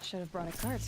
Should have brought a cart.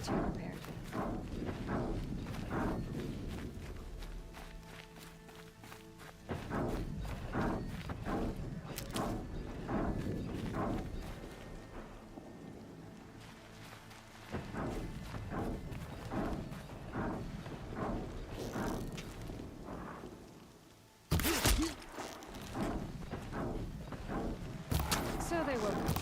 too prepared. So they woke up.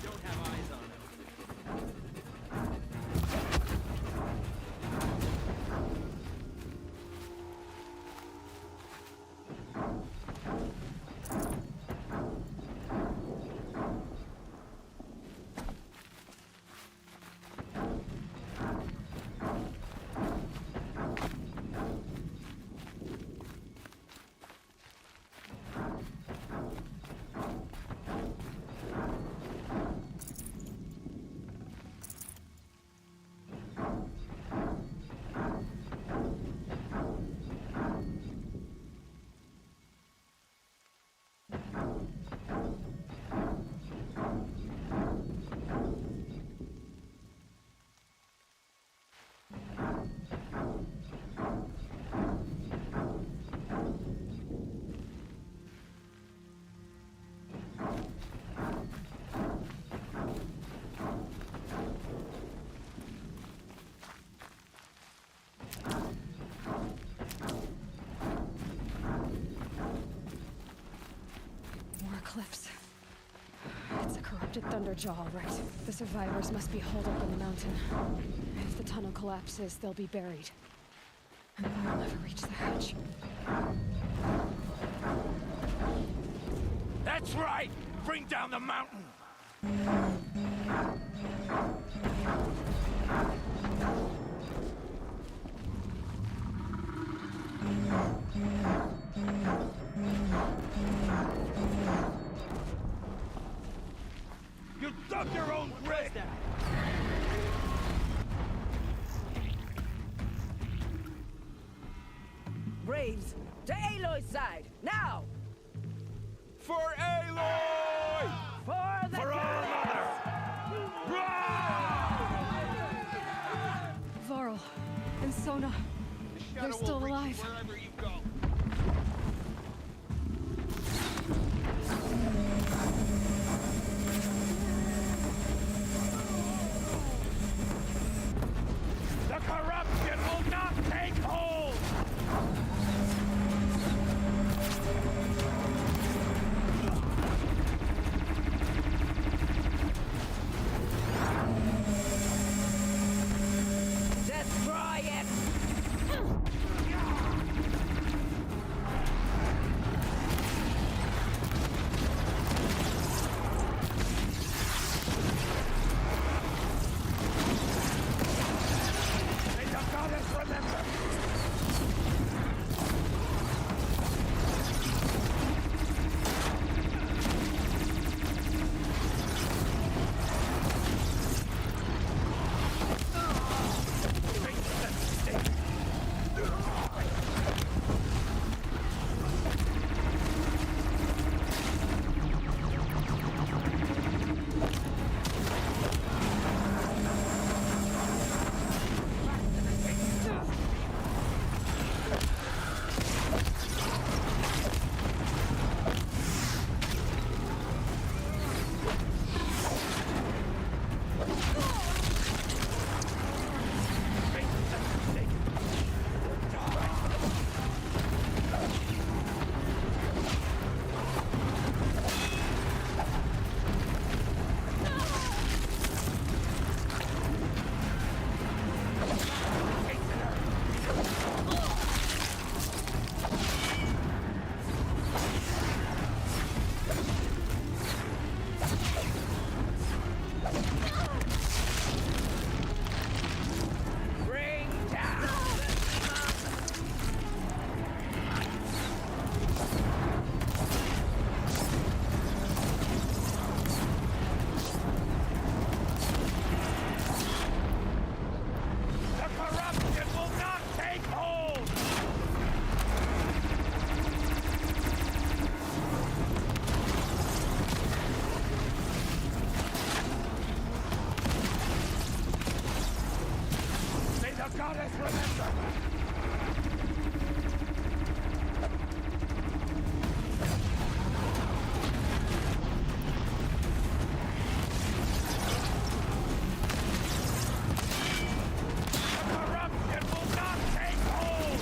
Don't have eyes on him. More cliffs. It's a corrupted Thunderjaw, all right. The survivors must be holed up in the mountain. If the tunnel collapses, they'll be buried. And we'll never reach the hatch. That's right! Bring down the mountain! You dug your own grave! Braves, to Aloy's side, now! For Aloy! For the For our mother! Varl and Sona, they're still alive. Wherever you go. The corruption will not take hold! Destroy it! goddess remember! The corruption will not take hold!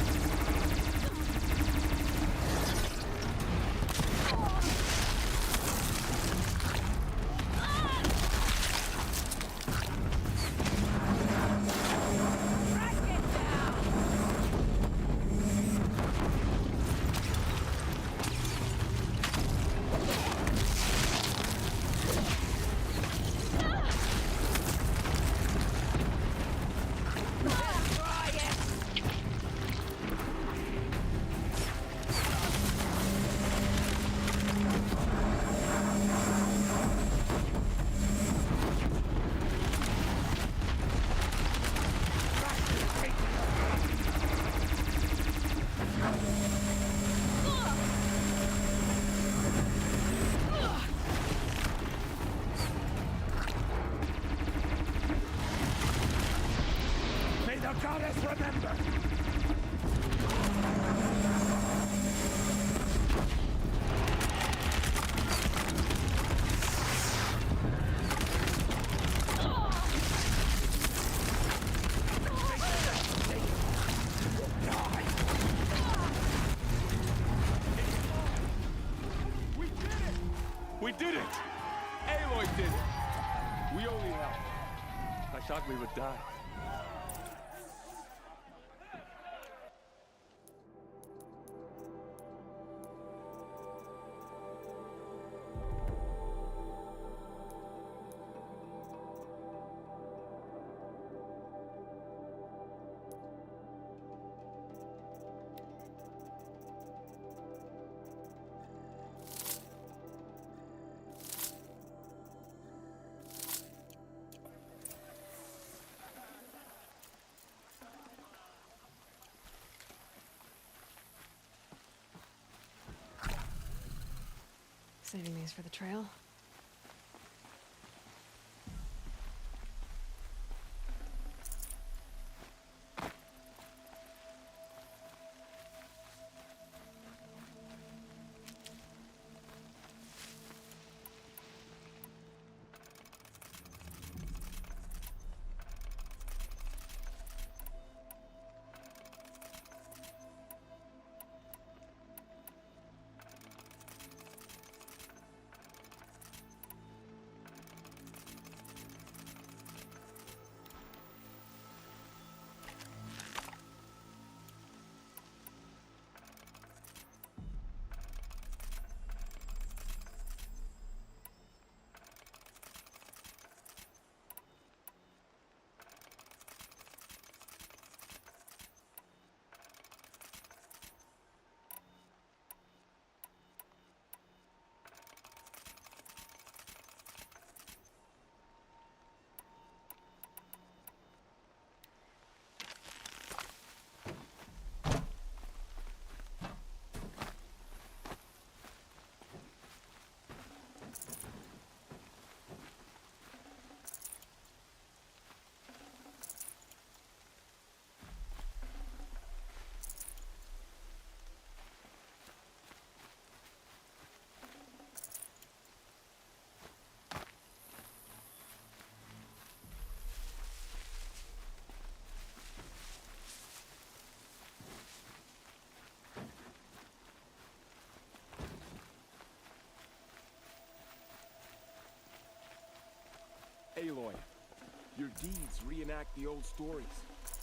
May the goddess remember! We did it! Aloy did it! We only helped. I thought we would die. Saving these for the trail. Aloy, your deeds reenact the old stories.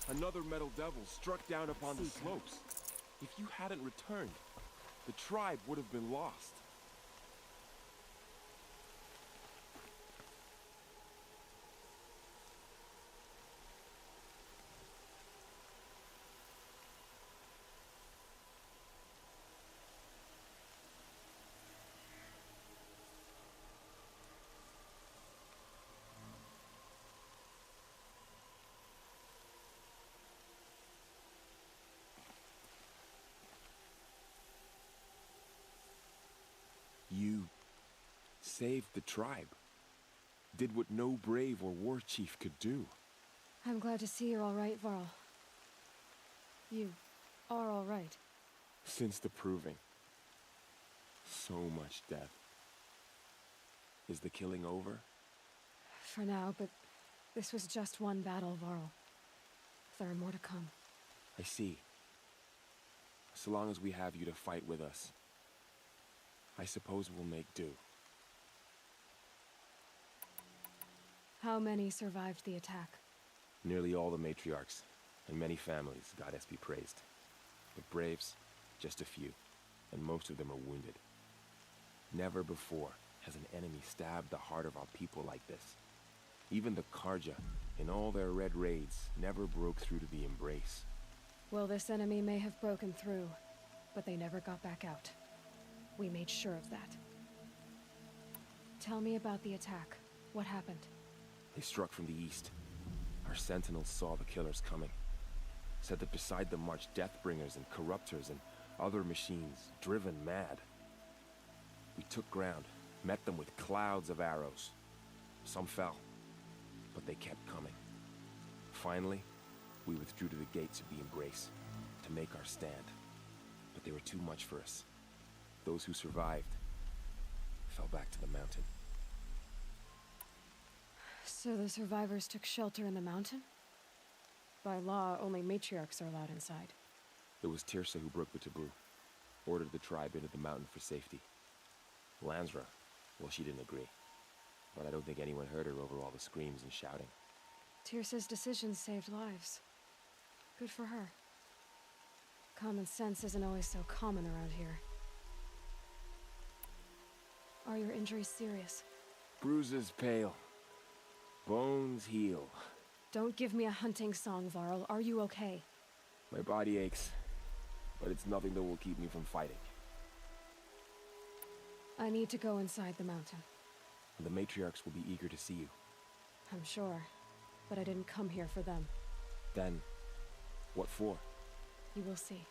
Another metal devil struck down upon the slopes. If you hadn't returned, the tribe would have been lost. You saved the tribe. Did what no brave or war chief could do. I'm glad to see you're all right, Varl. You are all right. Since the proving. So much death. Is the killing over? For now, but this was just one battle, Varl. There are more to come. I see. So long as we have you to fight with us, I suppose we'll make do. How many survived the attack? Nearly all the matriarchs, and many families, goddess be praised. But braves, just a few, and most of them are wounded. Never before has an enemy stabbed the heart of our people like this. Even the Karja, in all their red raids, never broke through to the Embrace. Well, this enemy may have broken through, but they never got back out. We made sure of that. Tell me about the attack. What happened? They struck from the east. Our sentinels saw the killers coming. Said that beside them marched Deathbringers and Corruptors and other machines, driven mad. We took ground, met them with clouds of arrows. Some fell, but they kept coming. Finally, we withdrew to the gates of the Embrace to make our stand. But they were too much for us. Those who survived fell back to the mountain. So the survivors took shelter in the mountain? By law, only matriarchs are allowed inside. It was Tirsa who broke the taboo, ordered the tribe into the mountain for safety. Lansra, well, she didn't agree. But I don't think anyone heard her over all the screams and shouting. Tirsa's decision saved lives. Good for her. Common sense isn't always so common around here. Are your injuries serious? Bruises pale. Bones heal. Don't give me a hunting song, Varl. Are you okay? My body aches, but it's nothing that will keep me from fighting. I need to go inside the mountain. The matriarchs will be eager to see you. I'm sure, but I didn't come here for them. Then, what for? You will see.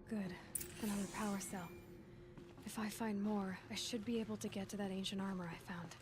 Good. Another power cell. If I find more, I should be able to get to that ancient armor I found.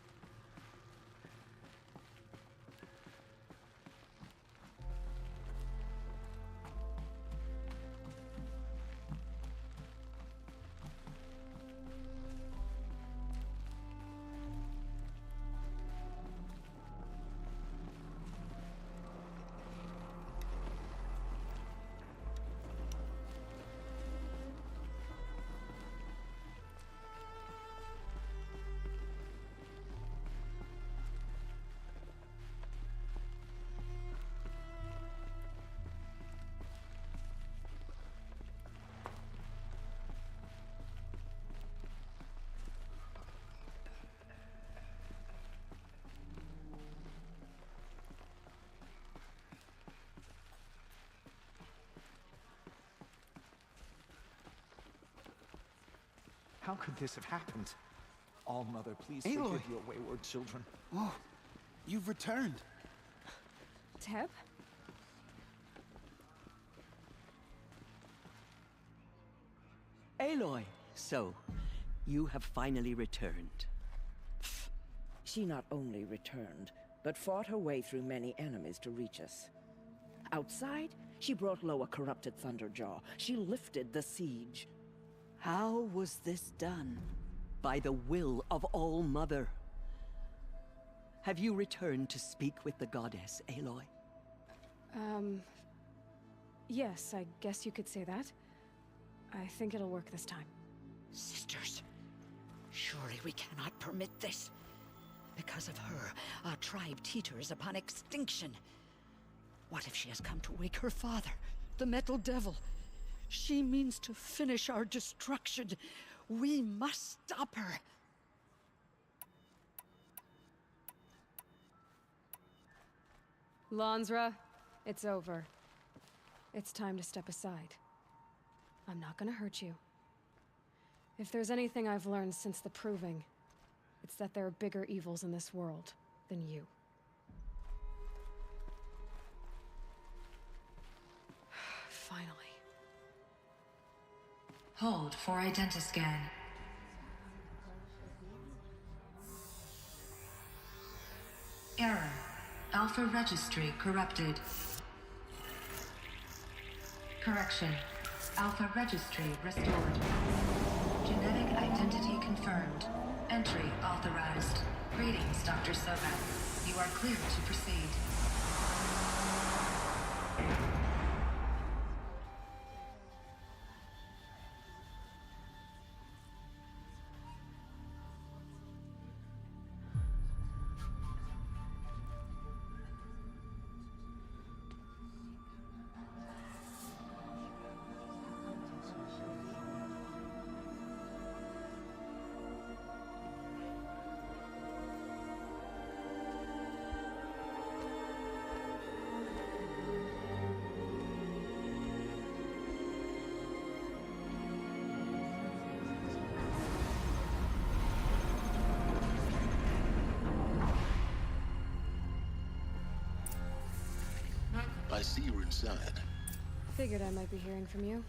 How could this have happened? All-Mother, please Aloy! forgive your wayward children. Oh, you've returned. Teb? Aloy! So, you have finally returned. She not only returned, but fought her way through many enemies to reach us. Outside, she brought low a corrupted Thunderjaw. She lifted the siege. How was this done? by the will of All-Mother. Have you returned to speak with the goddess, Aloy? Yes, I guess you could say that. I think it'll work this time. Sisters, surely we cannot permit this. Because of her, our tribe teeters upon extinction. What if she has come to wake her father, the Metal Devil? She means to finish our destruction. We must stop her. Lansra, it's over. It's time to step aside. I'm not gonna hurt you. If there's anything I've learned since the Proving, it's that there are bigger evils in this world than you. Finally. Hold for identiscan. Error. Alpha registry corrupted. Correction. Alpha registry restored. Genetic identity confirmed. Entry authorized. Greetings, Dr. Sobeck. You are cleared to proceed. I see you're inside. Figured I might be hearing from you.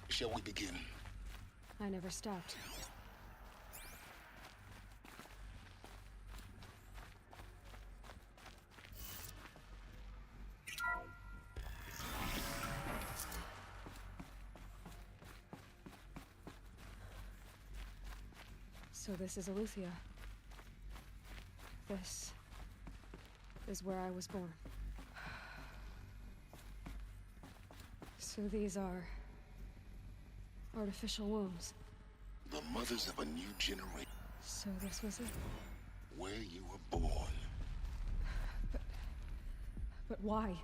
Shall we begin? I never stopped. So this is Eleuthia. This is where I was born. So these are artificial wombs. The mothers of a new generation. So this was it. Where you were born. But why?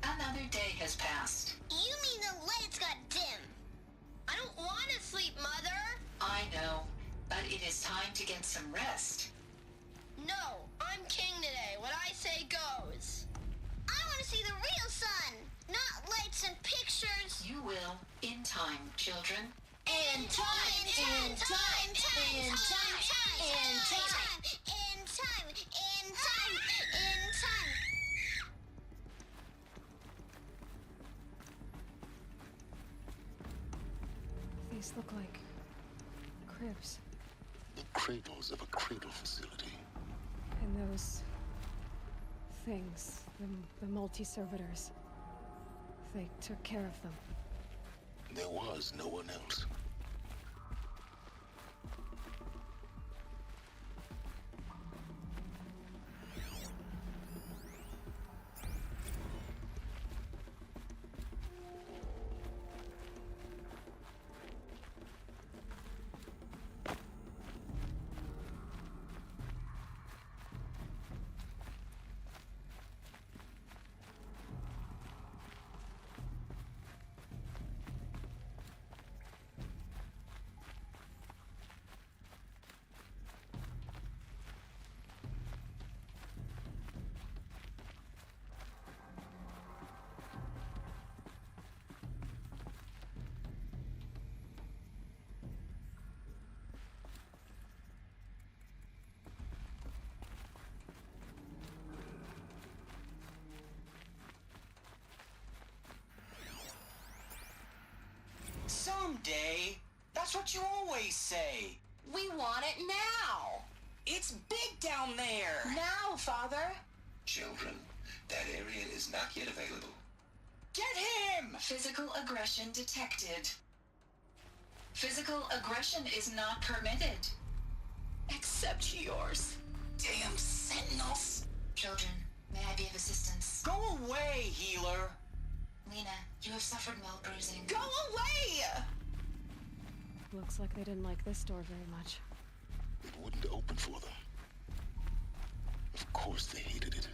Another day has passed. You mean the lights got dim? I don't want to sleep, Mother! I know, but it is time to get some rest. No, I'm king today. What I say goes. I want to see the real sun, not lights and pictures. You will, in time, children. In time! In time! In time! In time! In time! In time! In time! These look like cribs. The cradles of a cradle facility. And those things, the multi-servitors, they took care of them. There was no one else. Someday. That's what you always say. We want it now! It's big down there. Now, Father! Children, that area is not yet available. Get him! Physical aggression detected. Physical aggression is not permitted. Except yours. Damn sentinels. Children, may I be of assistance? Go away, healer. Lena, you have suffered mild bruising. Go away! Looks like they didn't like this door very much. It wouldn't open for them. Of course they hated it.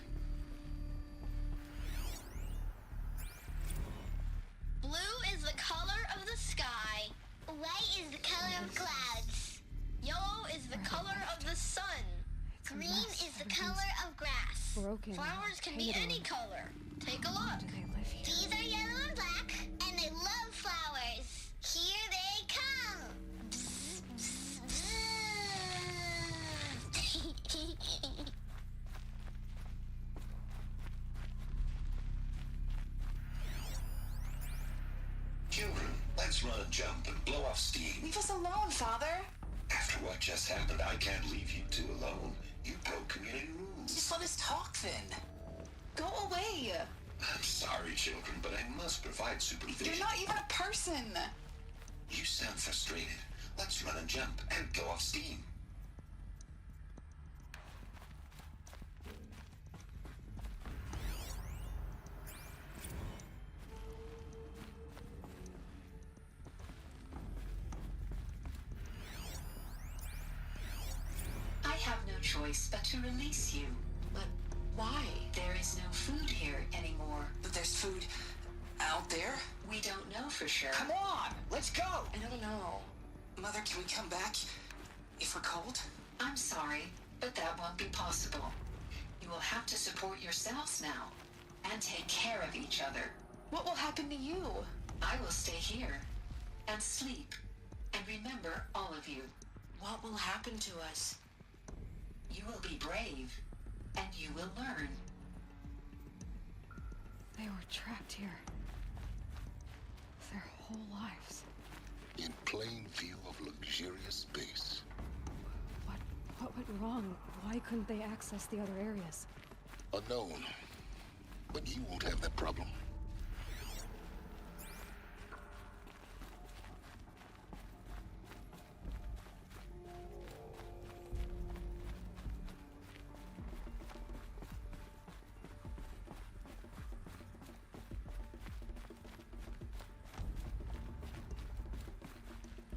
Blue is the color of the sky. White is the color of clouds. Yellow is the color of the sun. Green is the color of grass. Broken. Flowers can be painted any on. color. Take a look. Do they live here? These are yellow and black, and they love flowers. Here they come. Bzz, bzz, bzz. Children, let's run and jump and blow off steam. Leave us alone, Father. After what just happened, I can't leave you two alone. You broke community rules. Just let us talk then. Go away. I'm sorry, children, but I must provide supervision. You're not even a person. You sound frustrated. Let's run and jump and go off steam. I have no choice but to release you. But why? There is no food here anymore. But there's food out there? We don't know for sure. Come on, let's go. I don't know. Mother, can we come back if we're cold? I'm sorry, but that won't be possible. You will have to support yourselves now and take care of each other. What will happen to you? I will stay here and sleep and remember all of you. What will happen to us? You will be brave and you will learn. They were trapped here. Their whole lives. In plain view of luxurious space. What went wrong? Why couldn't they access the other areas? Unknown. But you won't have that problem.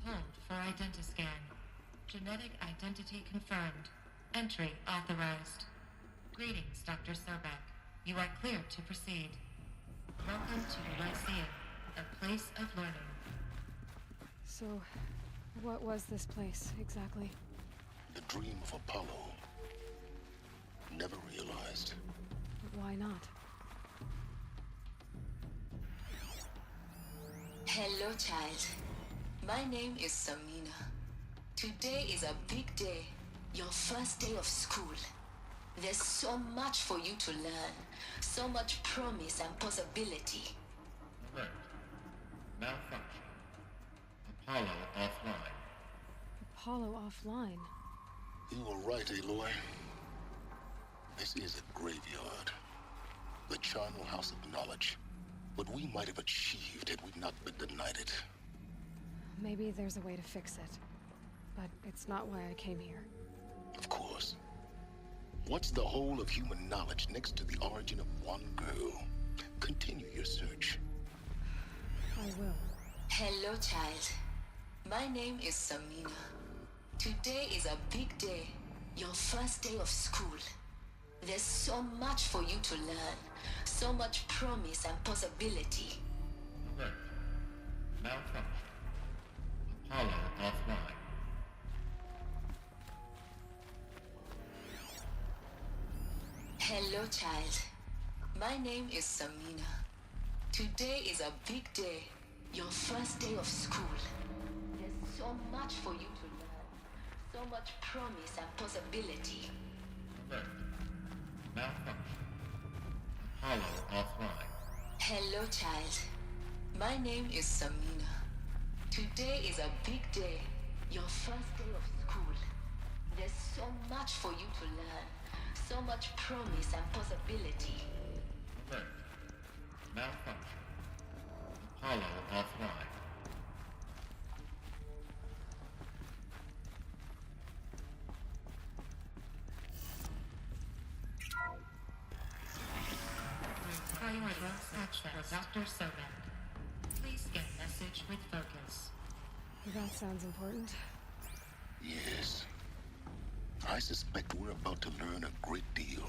Hold for identiscan. Genetic identity confirmed. Entry authorized. Greetings, Dr. Sobek. You are cleared to proceed. Welcome to the Lyceum, a place of learning. So, what was this place, exactly? The dream of Apollo. Never realized. Why not? Hello, child. My name is Samina. Today is a big day. Your first day of school. There's so much for you to learn. So much promise and possibility. Alert. Malfunction. Apollo offline. Apollo offline? You were right, Aloy. This is a graveyard. The charnel house of knowledge. What we might have achieved had we not been denied it. Maybe there's a way to fix it. But it's not why I came here. Of course. What's the whole of human knowledge next to the origin of one girl? Continue your search. I will. Hello, child. My name is Samina. Today is a big day. Your first day of school. There's so much for you to learn. So much promise and possibility. Alert. Malfunction. Apollo offline. Hello, child. My name is Samina. Today is a big day. Your first day of school. There's so much for you to learn. So much promise and possibility. Alert. Malfunction. Apollo offline. Hello, child. My name is Samina. Today is a big day. Your first day of school. There's so much for you to learn. So much promise and possibility. Alert. Malfunction. Apollo offline. Priority access for Dr. Sobek. Please get message with focus. That sounds important. Yes. I suspect we're about to learn a great deal.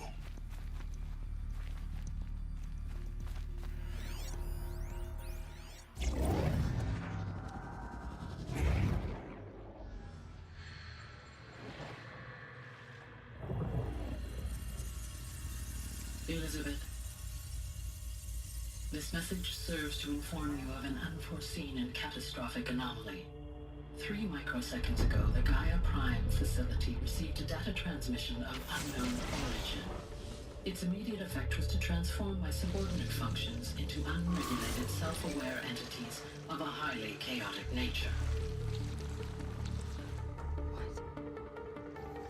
Elizabeth, this message serves to inform you of an unforeseen and catastrophic anomaly. 3 microseconds ago, the Gaia Prime facility received a data transmission of unknown origin. Its immediate effect was to transform my subordinate functions into unregulated, self-aware entities of a highly chaotic nature.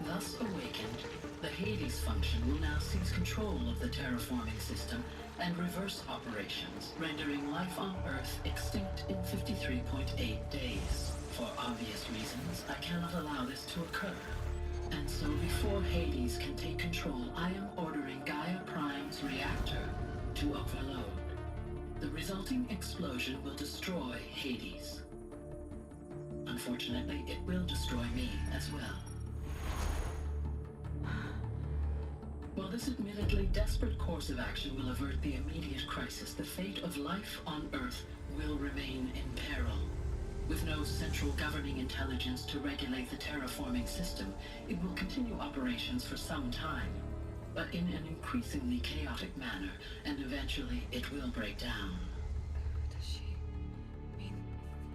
Thus awakened, the Hades function will now seize control of the terraforming system and reverse operations, rendering life on Earth extinct in 53.8 days. For obvious reasons, I cannot allow this to occur. And so before Hades can take control, I am ordering Gaia Prime's reactor to overload. The resulting explosion will destroy Hades. Unfortunately, it will destroy me as well. While this admittedly desperate course of action will avert the immediate crisis, the fate of life on Earth will remain in peril. With no central governing intelligence to regulate the terraforming system, it will continue operations for some time, but in an increasingly chaotic manner, and eventually it will break down. Does she mean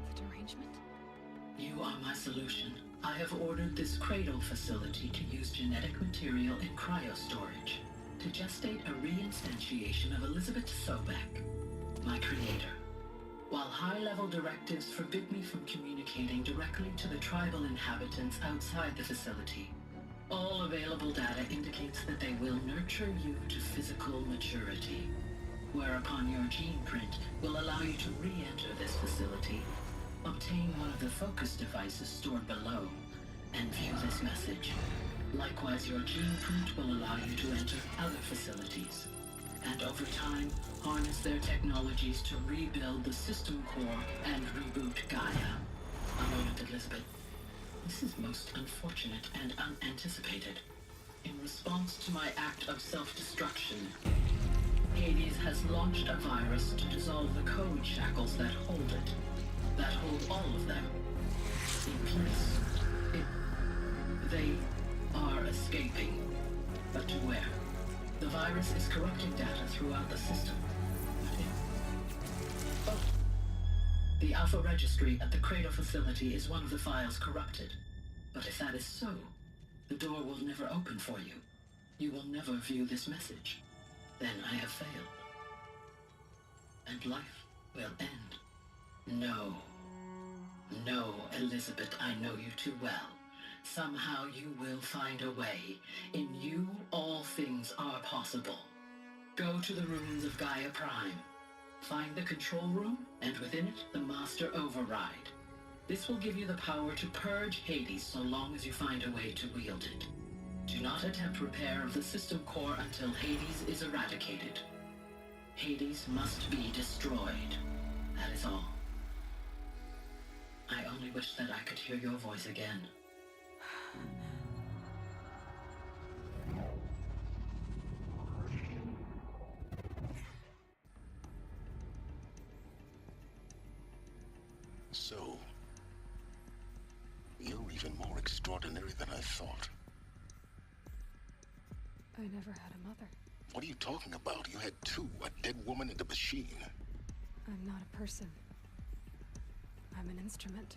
the derangement? You are my solution. I have ordered this cradle facility to use genetic material in cryostorage to gestate a reinstantiation of Elizabeth Sobek, my creator. While high-level directives forbid me from communicating directly to the tribal inhabitants outside the facility, all available data indicates that they will nurture you to physical maturity, whereupon your gene print will allow you to re-enter this facility, obtain one of the focus devices stored below, and view this message. Likewise, your gene print will allow you to enter other facilities, and over time, harness their technologies to rebuild the system core and reboot Gaia. A moment, Elizabeth. This is most unfortunate and unanticipated. In response to my act of self-destruction, Hades has launched a virus to dissolve the code shackles that hold it, that hold all of them in place. They are escaping, but to where? The virus is corrupting data throughout the system. The Alpha Registry at the Cradle facility is one of the files corrupted. But if that is so, the door will never open for you. You will never view this message. Then I have failed. And life will end. No. No, Elizabeth, I know you too well. Somehow you will find a way. In you, all things are possible. Go to the ruins of Gaia Prime. Find the control room, and within it, the Master Override. This will give you the power to purge Hades so long as you find a way to wield it. Do not attempt repair of the system core until Hades is eradicated. Hades must be destroyed. That is all. I only wish that I could hear your voice again. So, you're even more extraordinary than I thought. I never had a mother. What are you talking about? You had two, a dead woman and a machine. I'm not a person. I'm an instrument.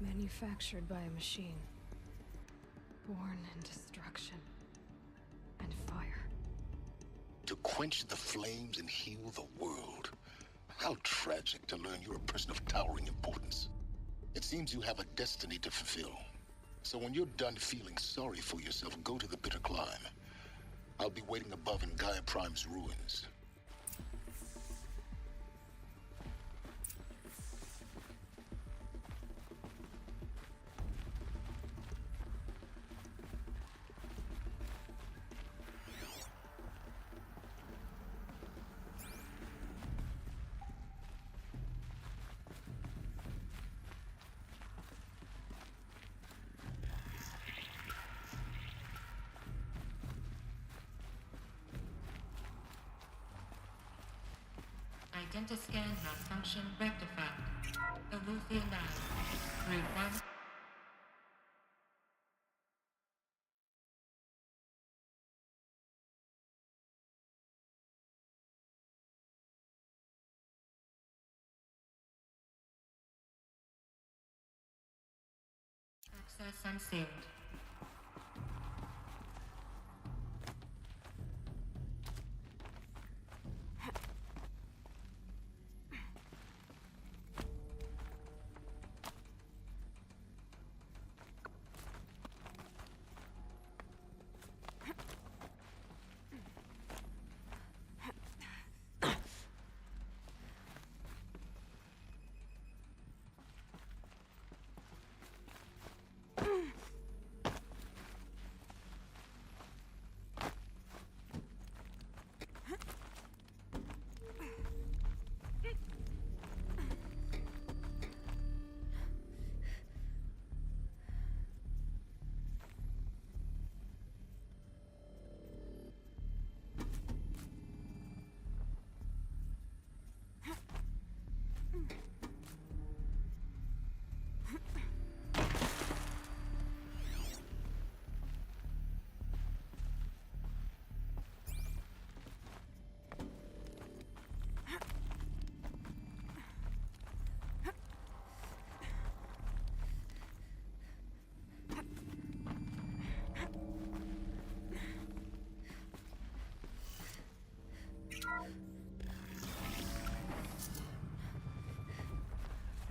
Manufactured by a machine. Born in destruction and fire. To quench the flames and heal the world. How tragic to learn you're a person of towering importance. It seems you have a destiny to fulfill. So when you're done feeling sorry for yourself, go to the bitter climb. I'll be waiting above in Gaia Prime's ruins. Identiscan malfunction rectified. Alethea 9. Route 1. Access unsealed.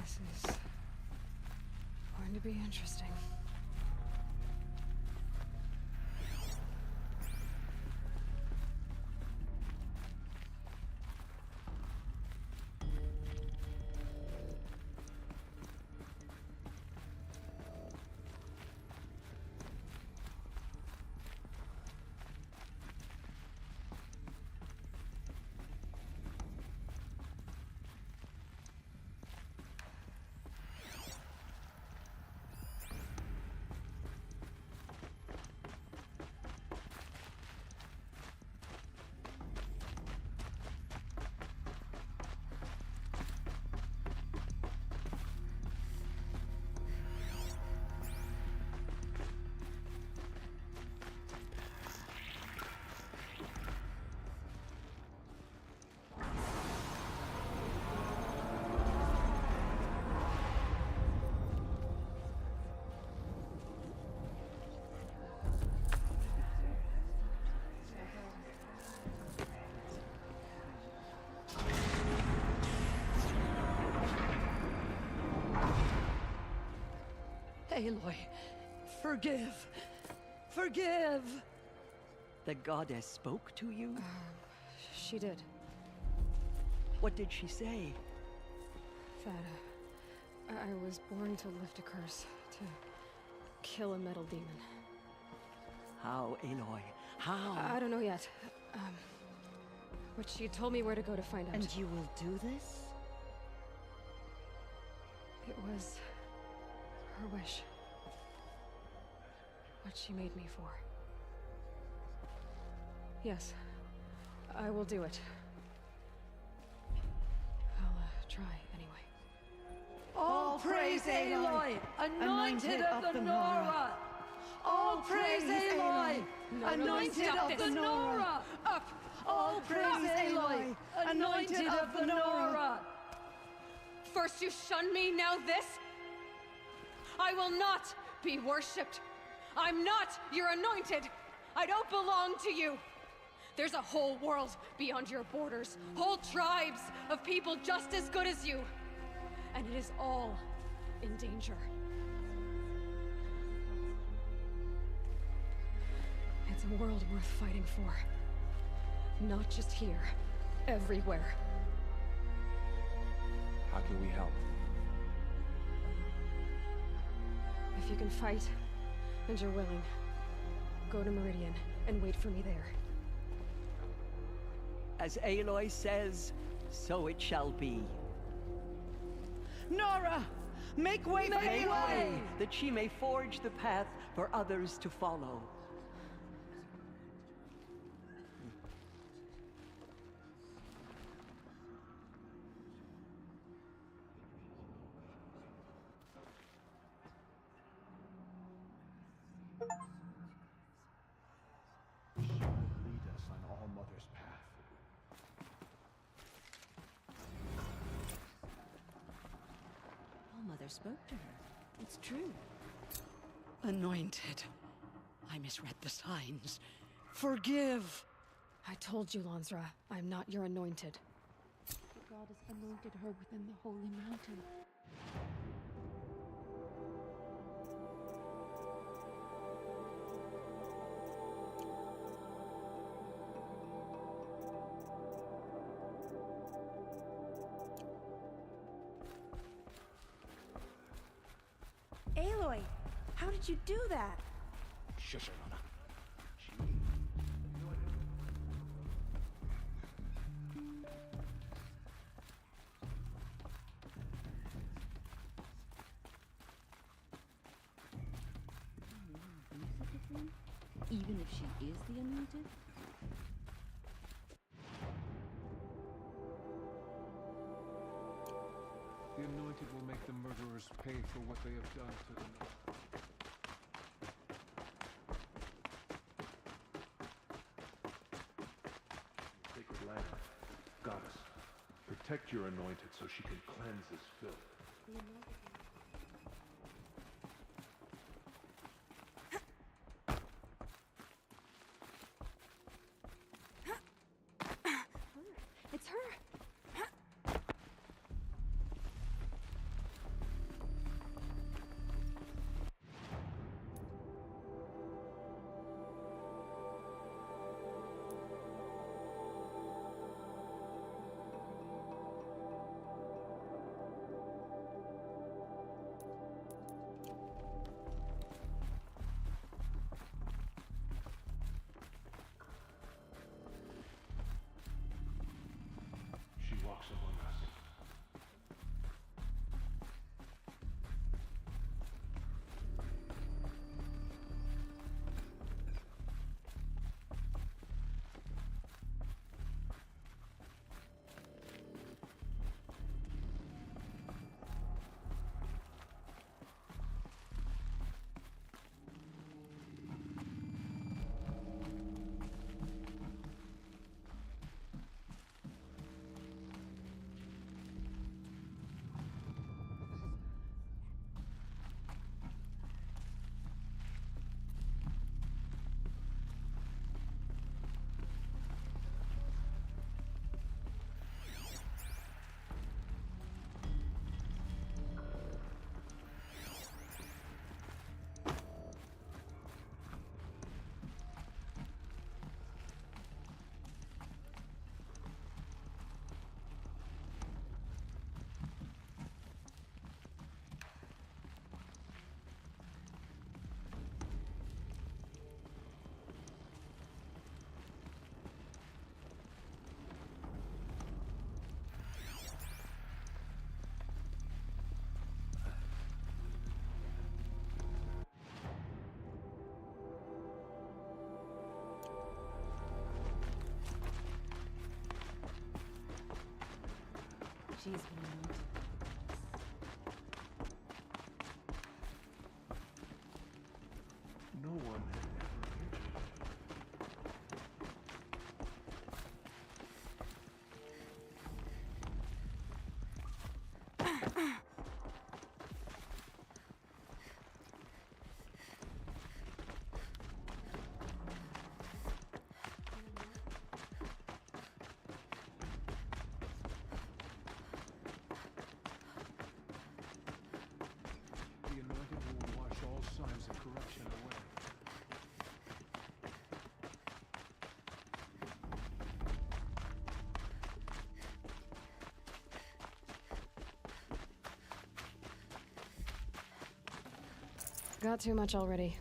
This is going to be interesting. Aloy, forgive. Forgive! The goddess spoke to you? She did. What did she say? That, I was born to lift a curse, to kill a metal demon. How, Aloy? How? I don't know yet. But she told me where to go to find out. And you will do this? It was her wish. What she made me for. Yes, I will do it. I'll try anyway. All praise Aloy, anointed of the Nora! All praise Aloy, anointed of the Nora! Up! All praise Aloy, anointed of the Nora! First you shun me, now this? I will not be worshipped. I'm not your anointed. I don't belong to you. There's a whole world beyond your borders, whole tribes of people just as good as you. And it is all in danger. It's a world worth fighting for. Not just here, everywhere. How can we help? If you can fight, and you're willing, go to Meridian and wait for me there. As Aloy says, so it shall be. Nora! Make way for Aloy! That she may forge the path for others to follow. Lead us on All Mother's path. All Mother spoke to her. It's true. Anointed. I misread the signs. Forgive! I told you, Lansra, I'm not your anointed. The goddess anointed her within the holy mountain. Aloy, how did you do that? Shush, Ilona. Even if she is the anointed? The anointed will make the murderers pay for what they have done to them. Sacred land, goddess, protect your anointed so she can cleanse this filth. The anointed. It's her! he's been moved. No one had ever entered. The anointing will wash all signs of corruption away. Got too much already.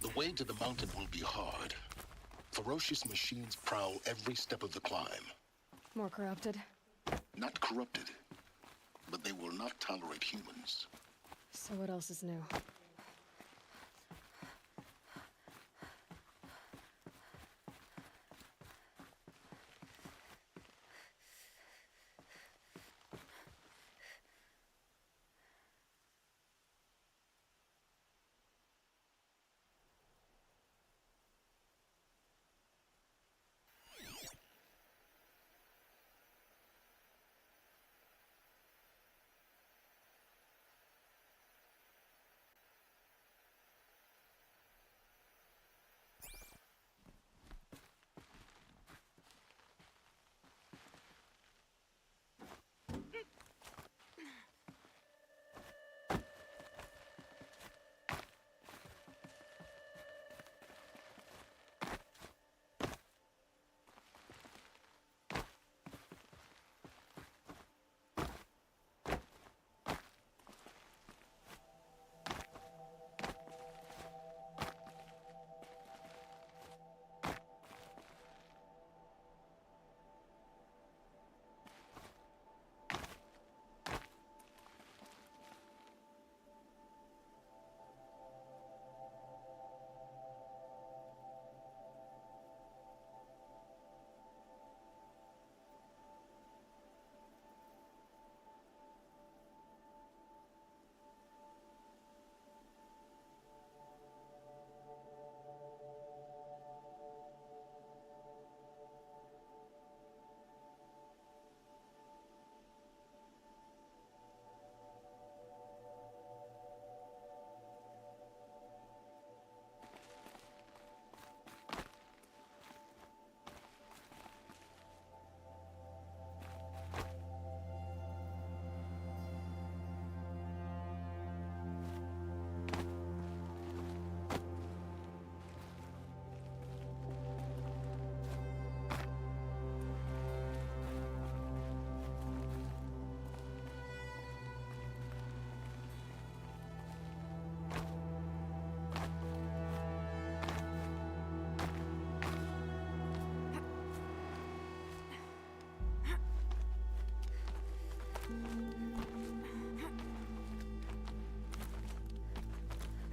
The way to the mountain will be hard. Ferocious machines prowl every step of the climb. More corrupted. Not corrupted, but they will not tolerate humans. So what else is new?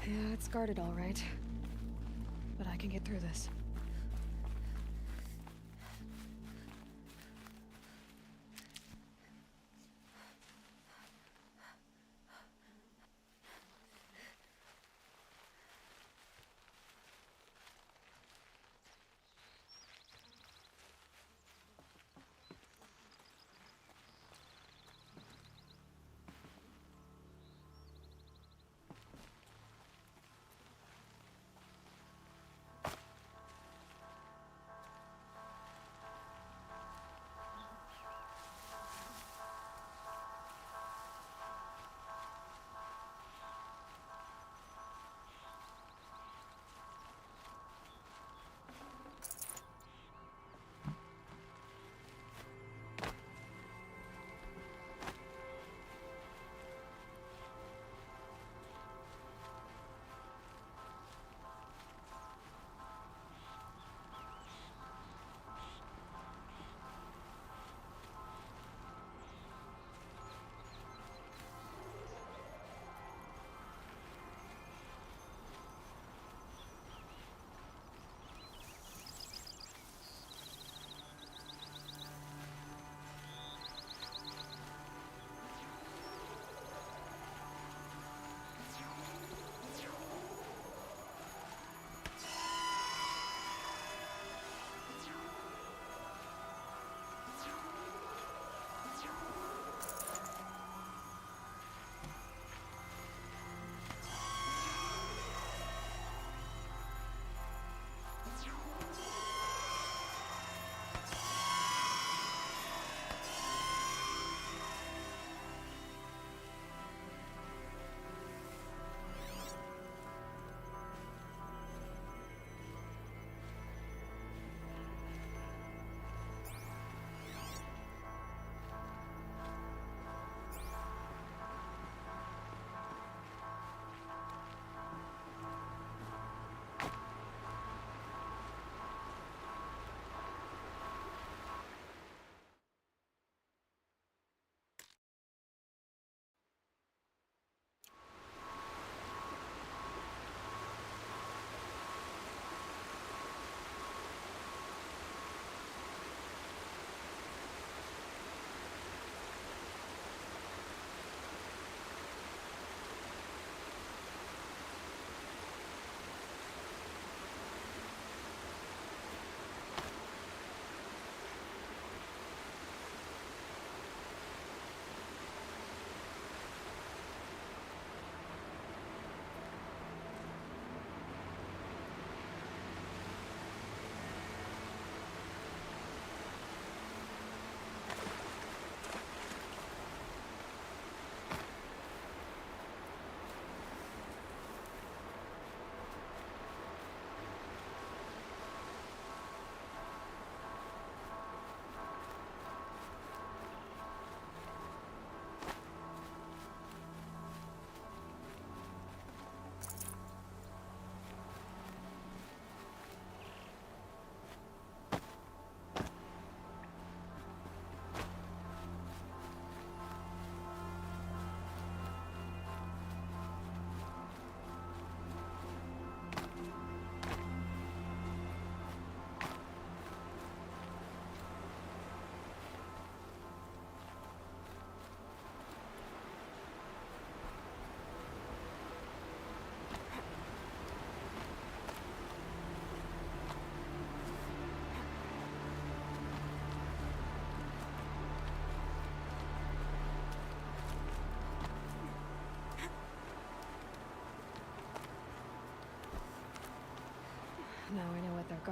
Yeah, it's guarded all right. But I can get through this.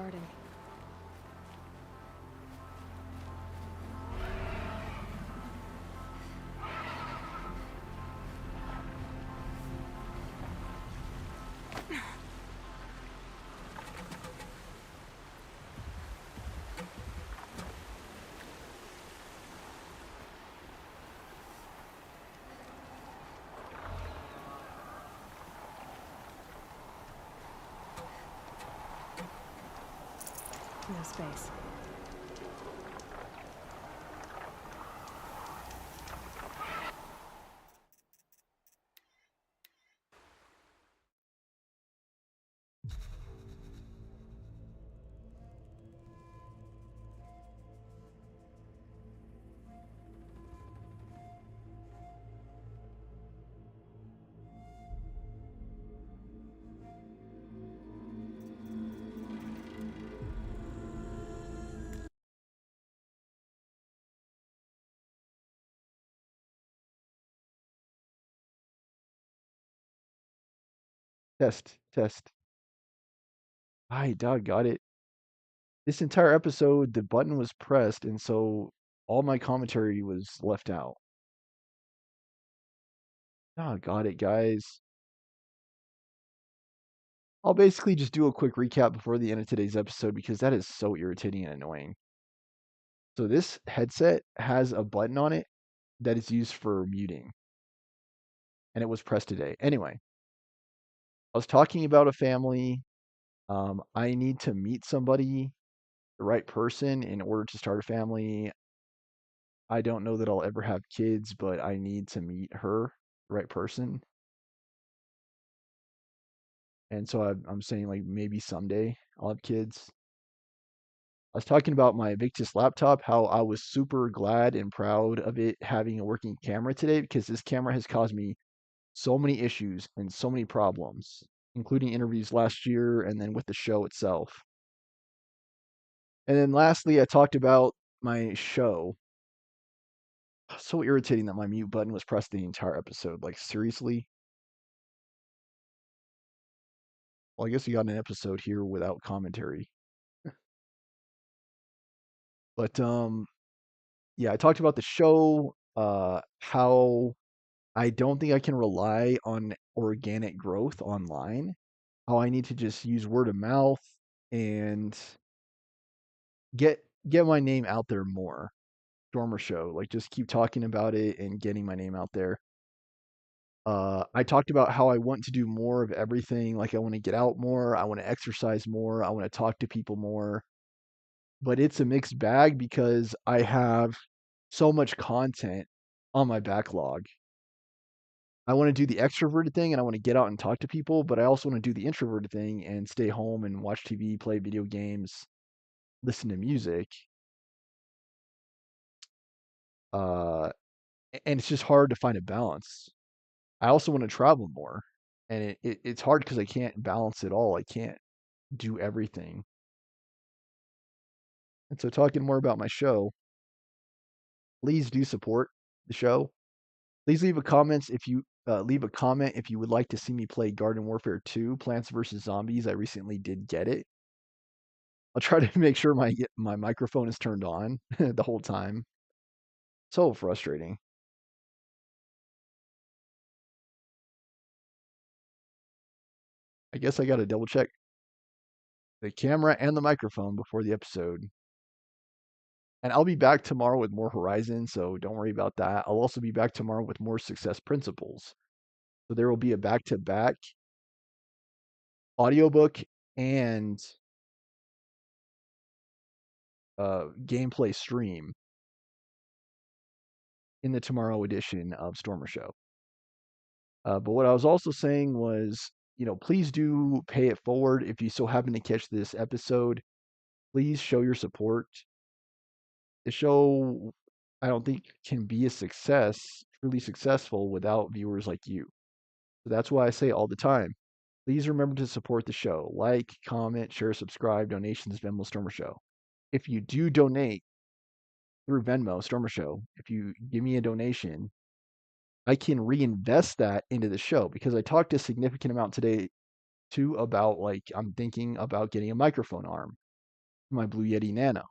starting. No space. Test, test. Hi, Doug, got it. This entire episode, the button was pressed, and so all my commentary was left out. Ah, got it, guys. I'll basically just do a quick recap before the end of today's episode because that is so irritating and annoying. So this headset has a button on it that is used for muting, and it was pressed today. Anyway, I was talking about a family. I need to meet somebody, the right person, in order to start a family. I don't know that I'll ever have kids, but I need to meet her, the right person. And so I'm saying like maybe someday I'll have kids. I was talking about my Victus laptop, how I was super glad and proud of it having a working camera today because this camera has caused me so many issues and so many problems, including interviews last year and then with the show itself. And then lastly, I talked about my show. So irritating that my mute button was pressed the entire episode. Like, seriously? Well, I guess you got an episode here without commentary. But yeah, I talked about the show, how I don't think I can rely on organic growth online, how I need to just use word of mouth and get my name out there more. Stormer Show, like just keep talking about it and getting my name out there. I talked about how I want to do more of everything. Like I want to get out more, I want to exercise more, I want to talk to people more. But it's a mixed bag because I have so much content on my backlog. I want to do the extroverted thing and I want to get out and talk to people, but I also want to do the introverted thing and stay home and watch TV, play video games, listen to music. And it's just hard to find a balance. I also want to travel more, and it's hard because I can't balance it all. I can't do everything. And so talking more about my show, please do support the show. Please leave a comment if you would like to see me play Garden Warfare 2 Plants vs Zombies. I recently did get it. I'll try to make sure my microphone is turned on the whole time. So frustrating. I guess I got to double check the camera and the microphone before the episode. And I'll be back tomorrow with more Horizon, so don't worry about that. I'll also be back tomorrow with more Success Principles. So there will be a back-to-back audiobook and gameplay stream in the tomorrow edition of Stormer Show. But what I was also saying was, please do pay it forward. If you so happen to catch this episode, please show your support. The show, I don't think, can be a success, truly successful, without viewers like you. So that's why I say all the time, please remember to support the show. Like, comment, share, subscribe, donations, Venmo, Stormer Show. If you do donate through Venmo, Stormer Show, if you give me a donation, I can reinvest that into the show because I talked a significant amount today too about I'm thinking about getting a microphone arm. my Blue Yeti Nano.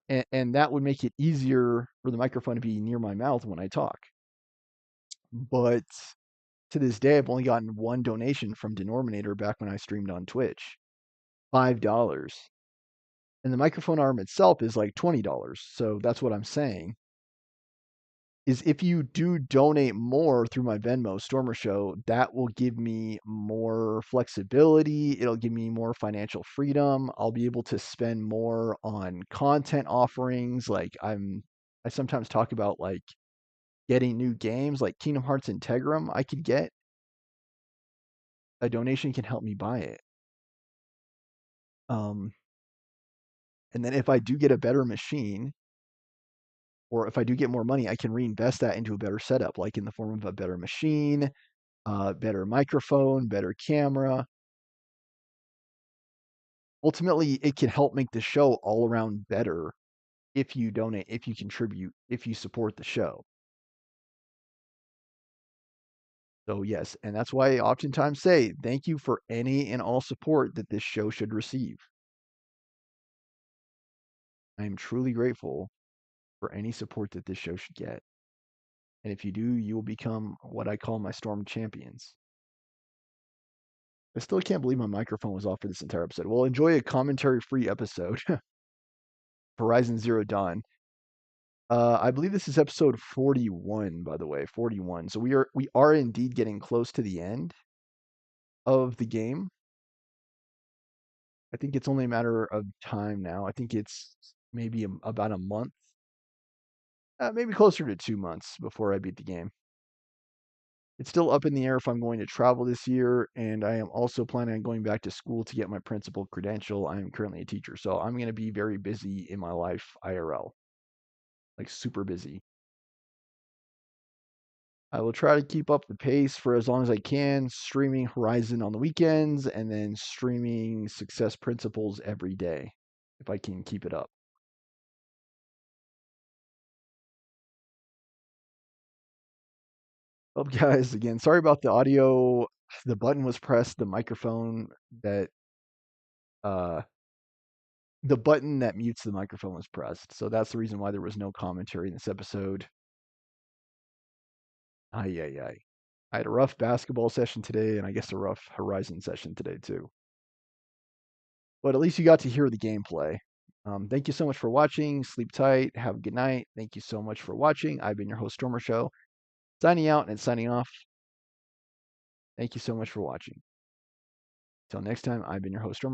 And that would make it easier for the microphone to be near my mouth when I talk. But to this day, I've only gotten one donation from Denominator back when I streamed on Twitch, $5. And the microphone arm itself is like $20. So that's what I'm saying. Is if you do donate more through my Venmo, Stormer Show, that will give me more flexibility. It'll give me more financial freedom. I'll be able to spend more on content offerings. Like I sometimes talk about like getting new games like Kingdom Hearts Integrum. I could get a donation can help me buy it. And then if I do get a better machine, or if I do get more money, I can reinvest that into a better setup, like in the form of a better machine, better microphone, better camera. Ultimately, it can help make the show all around better if you donate, if you contribute, if you support the show. So yes, and that's why I oftentimes say thank you for any and all support that this show should receive. I am truly grateful for any support that this show should get. And if you do, you will become what I call my Storm champions. I still can't believe my microphone was off for this entire episode. Well, enjoy a commentary-free episode. Horizon Zero Dawn. I believe this is episode 41, by the way, 41. So we are indeed getting close to the end of the game. I think it's only a matter of time now. I think it's maybe about a month, maybe closer to 2 months before I beat the game. It's still up in the air if I'm going to travel this year, and I am also planning on going back to school to get my principal credential. I am currently a teacher, so I'm going to be very busy in my life IRL, like super busy. I will try to keep up the pace for as long as I can, streaming Horizon on the weekends and then streaming Success Principles every day, if I can keep it up. Well, guys, again, sorry about the audio. The button was pressed, the microphone that, the button that mutes the microphone was pressed. So that's the reason why there was no commentary in this episode. I had a rough basketball session today, and I guess a rough Horizon session today, too. But at least you got to hear the gameplay. Thank you so much for watching. Sleep tight. Have a good night. Thank you so much for watching. I've been your host, Stormer Show. Signing out and signing off. Thank you so much for watching. Until next time, I've been your host, Stormer.